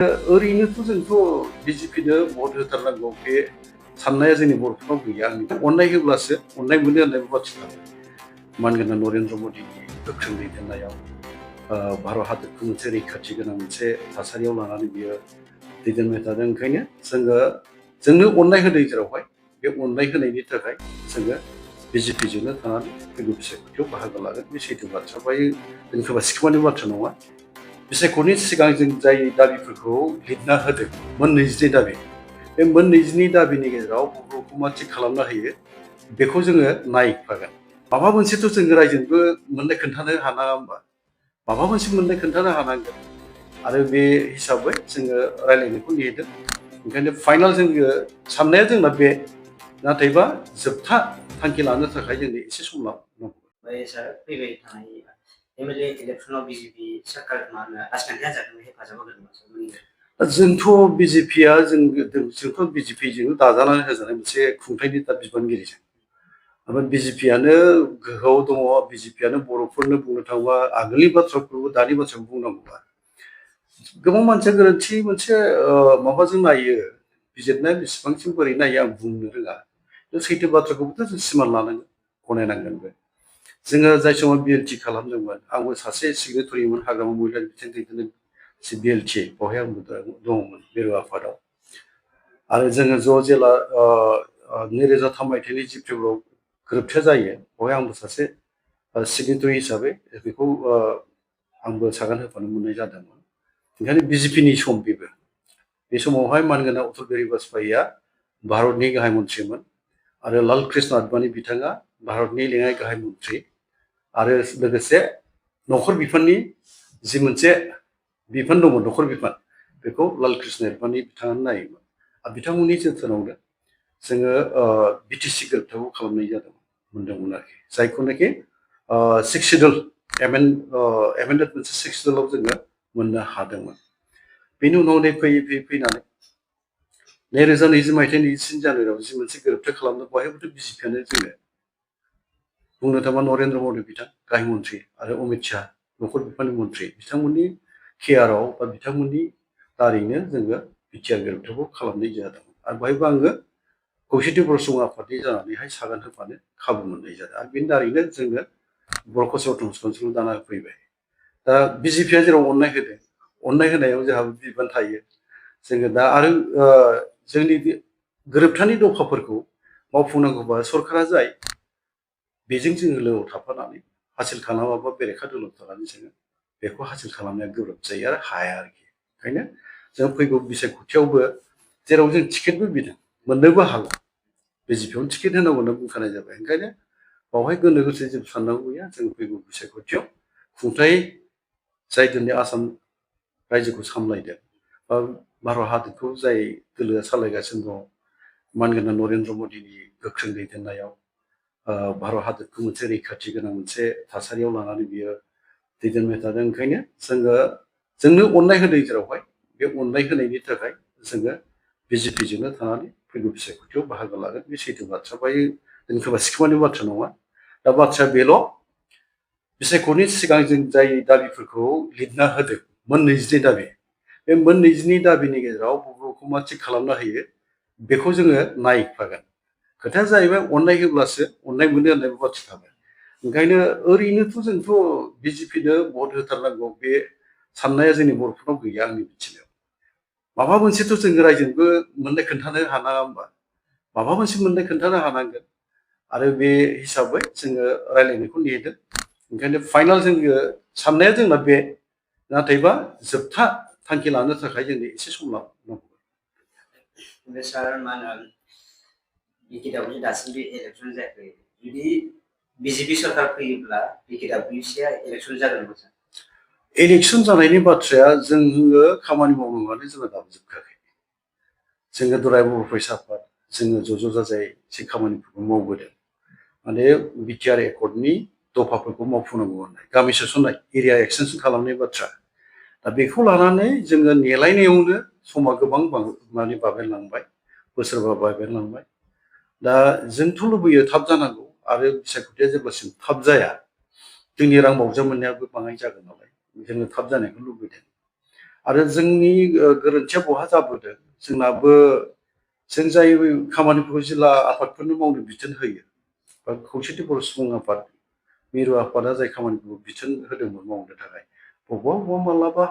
ओरैनोथ' जोंथ' बिजेपिनो भट होथारनांगौ बे साननाया जोंनि बर'फोरनाव गैया। अननाय होब्लासो अननाय मोनो होननाय बाथ्रा दं। मानगोनां नरेन्द्र मदिनि गोख्रों दैदेननायाव भारत हादरखौ मोनसे रैखाथि गोनां मोनसे थासारियाव लानानै बियो दैदेनबाय थादों। ओंखायनो जोंनो अननाय होदों जेरावहाय बे अननाय होनायनि थाखाय जोङो बिजेपिजोंनो थानानै फैगौ बिसायख'थियाव बाहागो लागोन। बे सैथो बाथ्रा। बेयो दोनखोमा सिखोमानि बाथ्रा नङा। बिसायख'थिनि सिगां जों जाय दाबिफोरखौ लिरना होदों, मोन 22 दाबि, बे मोन 22 दाबिनि गेजेराव बबेखौ मा थिग खालामना होयो बेखौ जोङो नायफागोन। माबा मोनसेथ' जोङो रायजोनोबो मोननाय खोन्थानो हानाङा होमबा? माबा मोनसे मोननाय खोन्थानो हानांगोन। आरो बे हिसाबै जोङो रायलायनायखौ नेदों। ओंखायनो फाइनाल जोङो साननाया जोंना बे, नाथायबा जोबथा थांखि लानो थाखाय जोंनो एसे सम नांगौ। सार फैबाय थानाय एमएलए इलेक्सनाव बिजेपि सरकार मा होनो राजखान्थि हान्जाखौ हेफाजाब होगोन। जोंथ' बिजेपिया जोंथ' बिजेपिजों दाजानानै होजानाय मोनसे खुंथायनि दा बिबानगिरिजों। ओमफ्राय बिजेपियानो गोहोआव दङ। बिजेपियानो बर'फोरनो बुंनो थाङोबा आगोलनि बाथ्राखौबो दानि बाथ्राखौ बुंनांगौबा गोबां मानसिया गोरोन्थि मोनसे माबाजों नायो, बिजिरनाया बेसेबांसिम बोरै नायो आं बुंनो रोङा। सैथो बाथ्राखौबोथ' जों सिमान लानांगोन, गनायनांगोनबो। जोङो जाय समाव बिएलटि खालामदोंमोन, आंबो सासे सिग्नेटरिमोन हाग्रामा महिला बिथान दैदेननाय बिएलटि, बेवहाय आंबो दङमोन मिरु आफादाव। आरो जोङो ज' जेला 2003 मायथाइनि 10 फेब्रुआरियाव गोरोबथाया जायो, बेवहाय आंबो सासे सिग्नेटरि हिसाबै बेखौ आंबो सागान होफानो मोननाय जादोंमोन। ओंखायनो बिजेपिनि सम बेबो। बे समावहाय मानगोनां अटल बिहारि बाजपेयीया भारतनि गाहाय मन्थ्रिमोन आरो लाल कृष्ण आडबाणी बिथाङा भारतनि लेङाइ गाहाय मन्थ्रि। आरो लोगोसे नखर बिफाननि जि मोनसे बिफान दंमोन, नखर बिफान, बेखौ लाल कृष्ण आडबाणी बिथाङानो नायोमोन। आरो बिथांमोननि जोथोनावनो जोङो बिटिसि गोरोबथाखौ खालामनाय मोनदोंमोन आरोखि। जायखौनाखि 6 सिडुल एमेन्डेड मोनसे 6 सिडुलाव जोङो मोननो हादोंमोन। बेनि उनाव फैयै फैनानै 2020 मायथाइनि 23 जानुवारियाव जि मोनसे गोरोबथा खालामदों, बेवहायबोथ' बिजेपियानो जोङो बुंनो थाङोबा नरेन्द्र मदि बिथां गाहाय मन्थ्रि आरो अमित शाह नखर बिफाननि मन्थ्रि, बिथांमोननि केयाराव बा बिथांमोननि दारैनो जोङो बिटिआर गोरोबथाखौ खालामनाय जादोंमोन। आरो बेवहायबो आङो खौसेथि बर' सुबुं आफादनि जानानैहाय सागान होफानो खाबु मोननाय जादों। आरो बेनि दारैनो जोङो बर' कालचारेल काउन्सिलखौ दाना फैबाय। दा बिजेपिया जेराव अननाय होदों, अननाय होनायाव जोंहाबो बिबान थायो। जोङो दा आरो जोंनि गोरोबथानि दफाफोरखौ मावफुंनांगौबा सरकारा जाय बेजों जोङो लोगोआव थाफानानै हासिल खालामाबा बेरेखा दोलोआव थानानै जोङो बेखौ हासिल खालामनाया गोब्राब जायो आरो हाया आरोखि। ओंखायनो जों फैगौ बिसायख'थियावबो जेराव जों टिकेटबो बिदों, मोननोबो हागौ। बिजेपियावनो टिकेट होनांगौ होनना बुंखानाय जाबाय। ओंखायनो बावहाय गोनो गोथो जों साननांगौ गैया। जों फैगौ बिसायख'थियाव खुंथाय जाय दिनै आसाम रायजोखौ सामलायदों बा भारत हादरखौ जाय दोलोआ सालायगासिनो दङ, मानगोनां नरेन्द्र मदिनि गोख्रों दैदेननायाव भारत हादरखौ मोनसे रैखाथि गोनां मोनसे थासारियाव लानानै बियो दैदेनबाय थादों। ओंखायनो जोंनो अननाय होदों जेरावहाय बे अननाय होनायनि थाखाय जोङो बिजेपिजोंनो थानानै फैगौ बिसायख'थियाव बाहागो लागोन। बे सैथो बाथ्रा। बेयो दोनखोमा सिखोमानि बाथ्रा नङा। दा बाथ्राया बेल', बिसायख'थिनि सिगां जों जाय दाबिफोरखौ लिरना होदों, मोन 22 दाबि, बे मोन 22 दाबिनि गेजेराव बबेखौ मा थिग खालामना होयो बेखौ जोङो नायफागोन। खोथाया जाहैबाय अननाय होब्लासो अननाय मोनो होननाय बाथ्रा थाबाय। ओंखायनो ओरैनोथ' जोंथ' बिजेपिनो भट होथारनांगौ बे साननाया जोंनि बर'फोरनाव गैया आंनि मिथिनायाव। माबा मोनसेथ' जोङो रायजोनोबो मोननाय खोन्थानो हानाङा होमबा? माबा मोनसे मोननाय खोन्थानो हानांगोन। आरो बे हिसाबै जोङो रायलायनायखौ नेदों। ओंखायनो फाइनाल जोङो साननाया जोंना बे, नाथायबा जोबथा थांखि लानो थाखाय जोंनो एसे सम नांगौ। सार मा होनो बिटिआरनि दासिमबो इलेक्सन जायाखै, जुदि बिजेपि सरकार फैयोब्ला बिटिआरनिया इलेक्सन जागोन नामा? इलेक्सन जानायनि बाथ्राया जोङो खामानि मावनांगौआनो जोंना दाबो जोबखायाखै। जोङो दुलाराय बर' फरायसा आफाद, जोङो ज' जाजाय एसे खामानिफोरखौ मावबोदों। माने बिटिआर एकर्डनि दफाफोरखौ मावफुंनांगौ होननाय, गामि सोसननाय, एरिया एक्सटेनसन खालामनाय बाथ्रा। दा बेखौ लानानै जोङो नेलायनायावनो समा गोबां माने बाबेनलांबाय, बोसोरबा बाबेनलांबाय। दा जोंथ' लुबैयो थाब जानांगौ। आरो बिसायख'थिया जेब्लासिम थाब जाया, जोंनि रां बावजा मोननायाबो बाङाय जागोन नालाय, जोङो थाब जानायखौ लुबैदों। आरो जोंनि गोरोन्थिया बहा जाबोदों जोंनाबो जों जाय खामानिफोरखौ जिल्ला आफादफोरनो मावनो बिथोन होयो बा खौसेथि बर' सुबुं आफाद मिरु आफादा जाय खामानिखौ बिथोन होदोंमोन मावनो थाखाय बबेबा मालाबा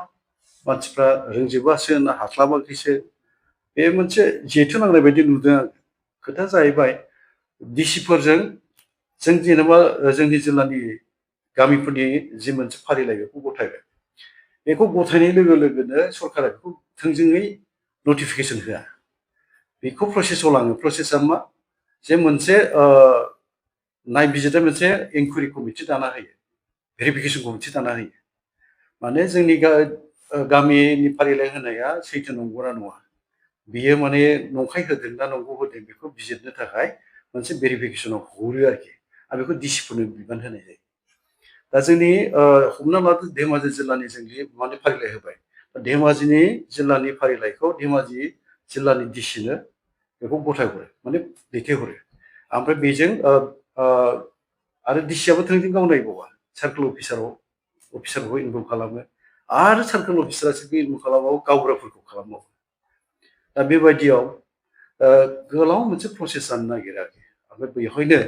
मानसिफ्रा रोंजोबासो ना हास्लाबाखैसो बे मोनसे जेथो नांनाय बायदि नुदों आं खोथाया जाहैबाय डिसिफोरजों जों जेनेबा जोंनि जिल्लानि गामिफोरनि जि मोनसे फारिलाइ बेखौ गथायबाय बेखौ गथायनाय लोगो लोगोनो सरकारा बेखौ थोंजोङै नटिफिकेसन होआ बेखौ प्रसेसआव लाङो प्रसेसआ मा जे मोनसे नायबिजिरनाय मोनसे इनकुवेरि कमिटि दाना होयो भेरिफिकेसन कमिटि दाना होयो माने जोंनि गामिनि फारिलाइ होनाया सैथो नंगौना नङा बियो माने नंखाय होदों ना नंगौ होदों बेखौ बिजिरनो थाखाय मोनसे भेरिफिकेसनाव हरो आरोखि आरो बेखौ डिसिफोरनो बिबान होनाय जायो दा जोंनि हमना लादो धेमाजि जिल्लानि जोंनि माने फारिलाइ होबाय धेमाजिनि जिल्लानि फारिलाइखौ धेमाजि जिल्लानि डिसिनो बेखौ गथायहरो माने दैथायहरो ओमफ्राय बेजों आरो डिसियाबो थोंजों गाव नायबावा सार्कोल अफिसारखौ इनभल्भ खालामो आरो सार्कोल अफिसारासो बे इनभल्भ खालामबावो गावबुराफोरखौ खालामबावो दा बेबायदियाव गोलाव मोनसे प्रसेस जानो नागिरो आरोखि ओमफ्राय बेवहायनो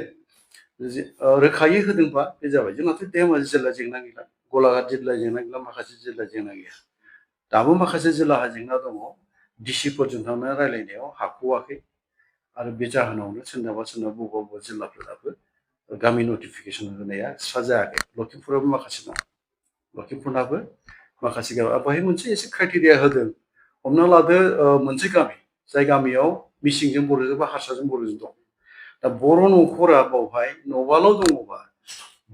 रोखायै होदोंबा बे जाबाय जोंनाथ' धेमाजि जिल्ला जेंना गैला गलाघाट जिल्ला जेंना गैला माखासे जिल्ला जेंना गैया दाबो माखासे जिल्लाहा जेंना दङ डिसिफोरजों थांनानै रायलायनायाव हाख'वाखै आरो बे जाहोनावनो सोरनाबा बबेबा जिल्लाफोराबो गामि नटिफिकेसन होनाया स्रा जायाखै लखिमपुराबो माखासे दं लखिमपुरनाबो माखासे बेवहाय मोनसे एसे क्राइटेरिया होदों हमना लादो मोनसे गामि जाय गामियाव मिसिंजों बर'जों बा हारसाजों बर'जों दं दा बर' न'खरा बावहाय न'बाल' दङबा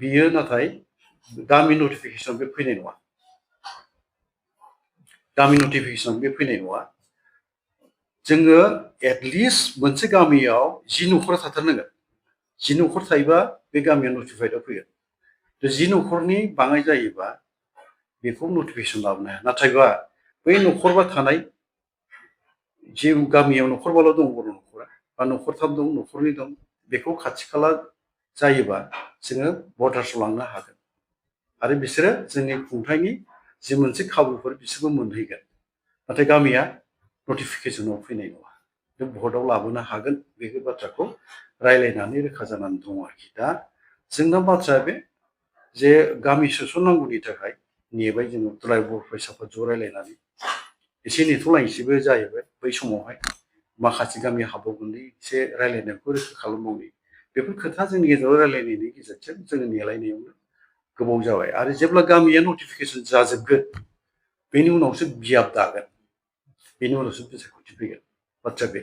बियो नाथाय गामि नटिफिकेसन बे फैनाय नङा गामि नटिफिकेसन बे फैनाय नङा जोङो एटलिस्ट मोनसे गामियाव 10 न'खरा थाथारनांगोन 10 न'खर थायोबा बे गामिया नटिफाइडआव फैगोन 10 न'खरनि बाङाय जायोबा बेखौ नटिफिकेसन लाबोनो हाया नाथायबा बै न'खरबा थानाय जे गामियाव न'खरबाल' दं बर' न'खरा बा न'खरथाम दं न'खरनै दं बेखौ खाथि खाला जायोबा जोङो भटार्सआव लांनो हागोन आरो बिसोरो जोंनि खुंथायनि जि मोनसे खाबुफोर बिसोरबो मोनहैगोन नाथाय गामिया नटिफिकेसनाव फैनाय नङा बे भटआव लाबोनो हागोन बे बाथ्राखौ रायलायनानै रोखा जानानै दङ आरोखि दा जोंना बाथ्राया बे जे गामि सोसननांगौनि थाखाय नेबाय जोङो दुलाराय बर' फरायसाफोर ज' रायलायनानै एसे नेथ'लायनोसैबो जाहैबाय बै समावहाय माखासे गामि हाबबावगोनलै एसे रायलायनायखौ रोखा खालामबावनि बेफोर खोथा जोंनि गेजेराव रायलायनायनि गेजेरजों जोङो नेलायनायावनो गोबाव जाबाय आरो जेब्ला गामिया नटिफिकेसन जाजोबगोन बेनि उनावसो बियाब दागोन बेनि उनावसो बिसायख'थि फैगोन बाथ्राया बे